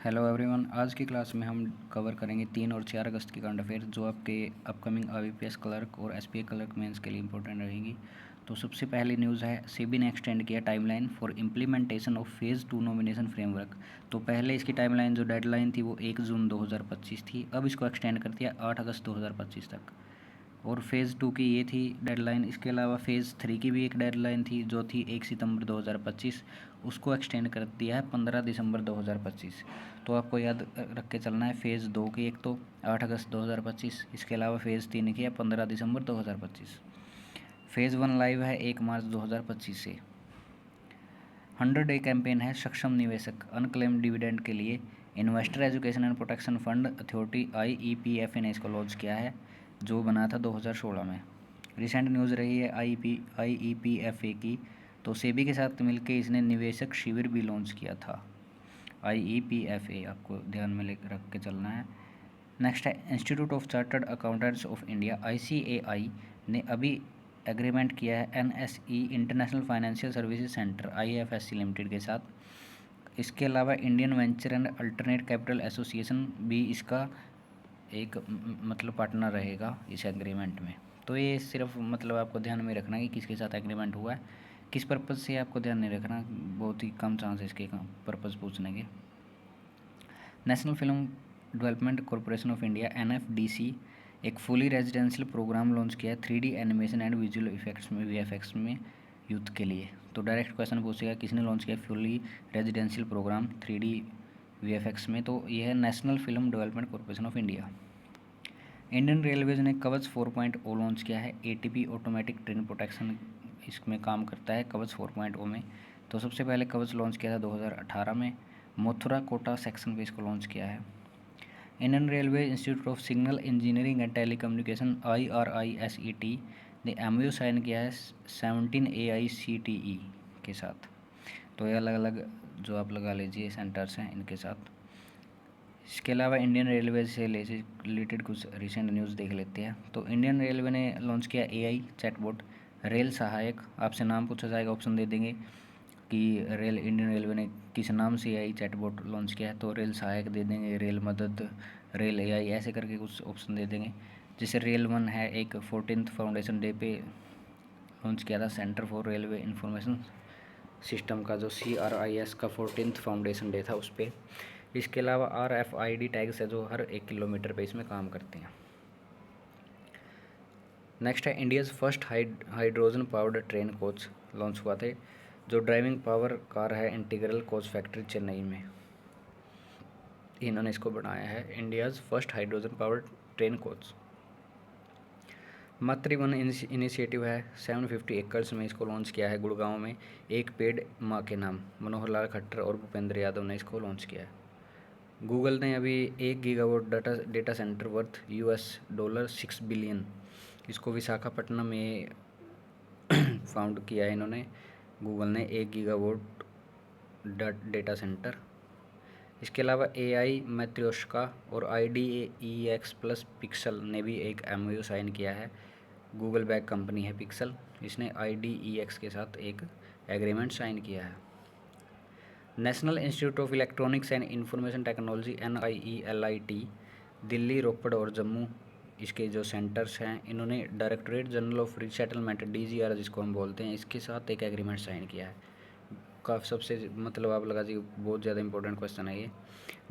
Hello everyone, आज की class में हम कवर करेंगे 3 और 4 अगस्त की करंट अफेयर जो आपके अपकमिंग आईबीपीएस क्लर्क और एसपीए क्लर्क मेंस के लिए इंपॉर्टेंट रहेगी। तो सबसे पहली न्यूज़ है, सेबी ने एक्सटेंड किया timeline for implementation of phase 2 nomination framework. तो पहले इसकी टाइमलाइन जो डेडलाइन थी वो 1 जून 2025 थी, अब इसको एक्सटेंड कर दिया 8 अगस्त 2025 तक। और फेज़ 2 की ये थी डेडलाइन। इसके अलावा फ़ेज़ 3 की भी एक डेडलाइन थी जो थी 1 सितंबर 2025, उसको एक्सटेंड कर दिया है 15 दिसंबर 2025। तो आपको याद रख के चलना है, फ़ेज़ 2 की एक तो 8 अगस्त 2025, इसके अलावा फ़ेज़ 3 की है 15 दिसंबर 2025। फ़ेज़ 1 लाइव है 1 मार्च 2025 से। 100 डे कैंपेन है सक्षम निवेशक अनक्लेम्ड डिविडेंड के लिए। Investor education and protection fund authority IEPFA ने इसको लॉन्च किया है, जो बना था 2016 में। रिसेंट न्यूज़ रही है IEPFA की। तो सेबी के साथ मिलकर इसने निवेशक शिविर भी लॉन्च किया था। IEPFA आपको ध्यान में रख के चलना है। नेक्स्ट है, institute of chartered accountants of India ICAI ने अभी एग्रीमेंट किया है NSE international financial services centre IFSC limited के साथ। इसके अलावा Indian venture and alternate capital association भी इसका एक मतलब पार्टनर रहेगा इस एग्रीमेंट में। तो ये सिर्फ मतलब आपको ध्यान में रखना कि किसके साथ एग्रीमेंट हुआ है, किस पर्पज़ से आपको ध्यान नहीं रखना, बहुत ही कम चांस है इसके पर्पज़ पूछने के। National film development corporation of India NFDC एक फुली रेजिडेंशियल प्रोग्राम लॉन्च किया है 3D animation and visual effects में VFX में यूथ के लिए। तो डायरेक्ट क्वेश्चन पूछेगा किसने लॉन्च किया fully residential programme 3D VFX में, तो यह है national film development corporation of India. Indian railways ने कवच 4.0 लॉन्च किया है। ATP ऑटोमेटिक ट्रेन प्रोटेक्शन इसमें काम करता है कवच 4.0 में। तो सबसे पहले कवच लॉन्च किया था 2018 में, मथुरा कोटा सेक्शन पे इसको लॉन्च किया है। Indian railway institute of signal engineering and telecommunication IRISET ने MOU साइन किया है 17 AICTE के साथ। तो ये अलग अलग जो आप लगा लीजिए सेंटर्स हैं इनके साथ। इसके अलावा इंडियन रेलवे से रिलेटेड कुछ रिसेंट न्यूज़ देख लेते हैं। तो इंडियन रेलवे ने लॉन्च किया AI चैटबॉट रेल सहायक। आपसे नाम पूछा जाएगा, ऑप्शन दे देंगे कि इंडियन रेलवे ने किस नाम से AI चैटबॉट लॉन्च किया है, तो रेल सहायक दे देंगे, रेल मदद, रेल AI ऐसे करके कुछ ऑप्शन दे देंगे। जैसे रेल 1 है, एक 14th फाउंडेशन डे पे लॉन्च किया था centre for railway information system का, जो CRIS का 14th फाउंडेशन डे था उस पर। इसके अलावा RFID टैग्स है जो हर 1 किलोमीटर पे इसमें काम करते हैं। नेक्स्ट है, India's first hydrogen powered train coach launch हुआ थे, जो ड्राइविंग पावर कार है इंटीग्रल कोच फैक्ट्री चेन्नई में। इन्होंने इसको बनाया है India's first hydrogen powered train coach. Matrivan initiative है 750 एकड़्स में इसको लॉन्च किया है गुड़गांव में। एक पेड़ माँ के नाम, मनोहर लाल खट्टर और भूपेंद्र यादव ने इसको लॉन्च किया है। गूगल ने अभी 1 gigawatt data centre worth $6 billion इसको विशाखापट्टनम में फाउंड किया है इन्होंने, गूगल ने 1 गीगावाट डेटा सेंटर। इसके अलावा AI मैत्रियोशका और IDEX प्लस पिक्सल ने भी एक MOU साइन किया है। गूगल बैक कंपनी है पिक्सल, इसने IDEX के साथ एक एग्रीमेंट साइन किया है। National Institute of Electronics and Information Technology NIELIT Delhi, Ropar और जम्मू इसके जो सेंटर्स हैं, इन्होंने Directorate General of Resettlement DGR जिसको हम बोलते हैं, इसके साथ एक एग्रीमेंट साइन किया है। काफ़ी सबसे मतलब आप लगा दीजिए, बहुत ज़्यादा इंपॉर्टेंट क्वेश्चन है ये।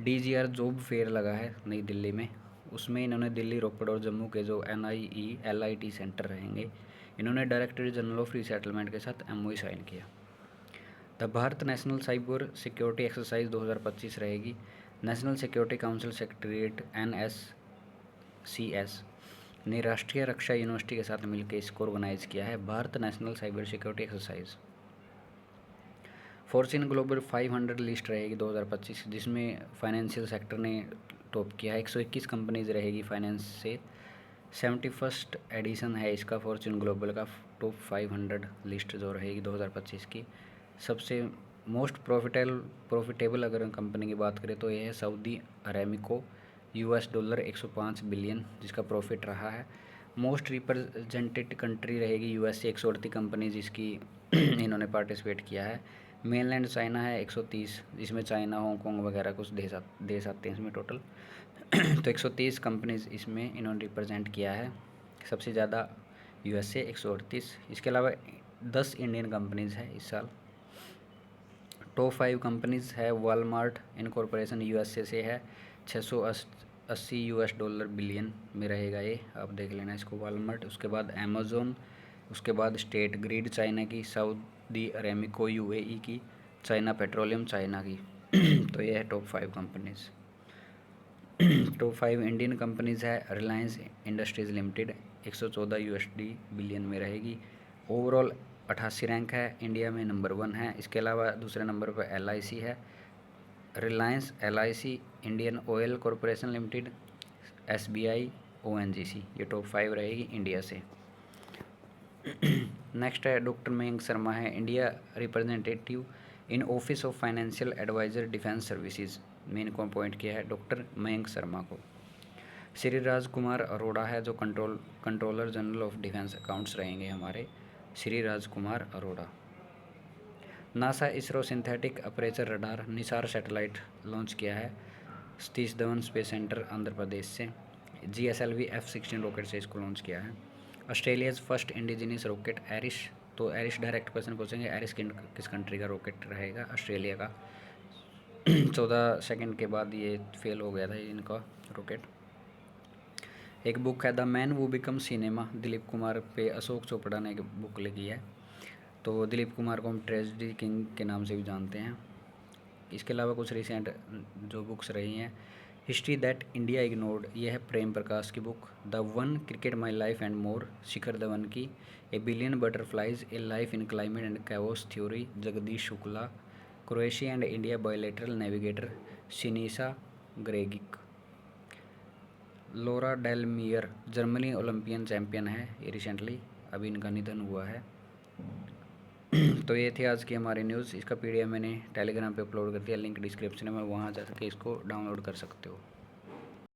DGR जॉब फेयर लगा है नई दिल्ली में, उसमें इन्होंने दिल्ली, रोपड़ और जम्मू के जो NIELIT सेंटर रहेंगे, इन्होंने डायरेक्टरेट जनरल ऑफ रीसेटलमेंट के साथ MOU साइन किया। The Bharat national cyber security exercise 2025 रहेगी। National security council secretariat NSCS ने राष्ट्रीय रक्षा यूनिवर्सिटी के साथ मिलकर इसको ऑर्गेनाइज किया है Bharat national cyber security exercise. Fortune global 500 list रहेगी 2025, जिसमें फाइनेंशियल सेक्टर ने टॉप किया है। 121 कंपनीज रहेगी फाइनेंस से। 71st एडिशन है इसका फॉर्च्यून ग्लोबल का टॉप 500 लिस्ट जो रहेगी 2025 की। सबसे मोस्ट प्रॉफिटेबल अगर कंपनी की बात करें तो ये है सऊदी अरेमिको, $105 बिलियन जिसका प्रॉफिट रहा है। मोस्ट रिप्रेजेंटेड कंट्री रहेगी USA, 138 कंपनी जिसकी इन्होंने पार्टिसिपेट किया है। मेनलैंड चाइना है 130, जिसमें चाइना हांगकॉन्ग वगैरह कुछ देश आते हैं इसमें टोटल। तो 130 कंपनीज इसमें इन्होंने रिप्रेजेंट किया है। सबसे ज़्यादा यूएसए 138, इसके अलावा 10 इंडियन कंपनीज़ है इस साल। टॉप 5 कंपनीज़ है वॉलमार्ट इनकॉर्पोरेशन यूएसए से है, 680 यूएस डॉलर बिलियन में रहेगा ये, आप देख लेना इसको वॉलमार्ट। उसके बाद अमेज़ोन, उसके बाद स्टेट ग्रिड चाइना की, सऊदी अरेमिको यूएई की, चाइना पेट्रोलियम चाइना की। तो ये है top 5 companies. Top 5 Indian companies है Reliance Industries Limited, 114 USD billion में रहेगी। ओवरऑल 88 रैंक है, इंडिया में नंबर 1 है। इसके अलावा दूसरे नंबर पर LIC है, Reliance, LIC, Indian Oil Corporation Limited, SBI, ONGC, ये टॉप 5 रहेगी इंडिया से। नेक्स्ट है डॉक्टर मयंक शर्मा है, India representative in office of financial adviser defence services, मेन को अपॉइंट किया है डॉक्टर मयंक शर्मा को। श्री राज कुमार अरोड़ा है जो Controller General of Defence Accounts रहेंगे हमारे, Shri Raj Kumar Arora. NASA ISRO synthetic aperture radar NISAR satellite launch किया है सतीश धवन स्पेस सेंटर आंध्र प्रदेश से। GSLV F-16 रॉकेट से इसको लॉन्च किया है। Australia's first indigenous rocket Eris, तो एरिश डायरेक्ट क्वेश्चन पूछेंगे, एरिश किस कंट्री का रॉकेट रहेगा, ऑस्ट्रेलिया का। 14 सेकंड के बाद ये फेल हो गया था इनका रॉकेट। एक बुक है द मैन वो बिकम सिनेमा, दिलीप कुमार पे अशोक चोपड़ा ने एक बुक लिखी है। तो दिलीप कुमार को हम ट्रेजेडी किंग के नाम से भी जानते हैं। इसके अलावा कुछ रिसेंट जो बुक्स रही हैं, हिस्ट्री दैट इंडिया इग्नोर्ड, ये है प्रेम प्रकाश की book. The one, cricket my life and more, Shikhar Dhawan की। A billion butterflies, a life in climate and chaos theory, Jagdish Shukla. Croatia and India bilateral navigator, Sinisa Gregic. Laura Dahlmeier, Germany Olympian champion है ये recently, अभी इनका निधन हुआ है। तो ये थी आज की हमारी न्यूज़। इसका PDF मैंने टेलीग्राम पे अपलोड कर दिया, लिंक डिस्क्रिप्शन में, वहाँ जा के इसको डाउनलोड कर सकते हो।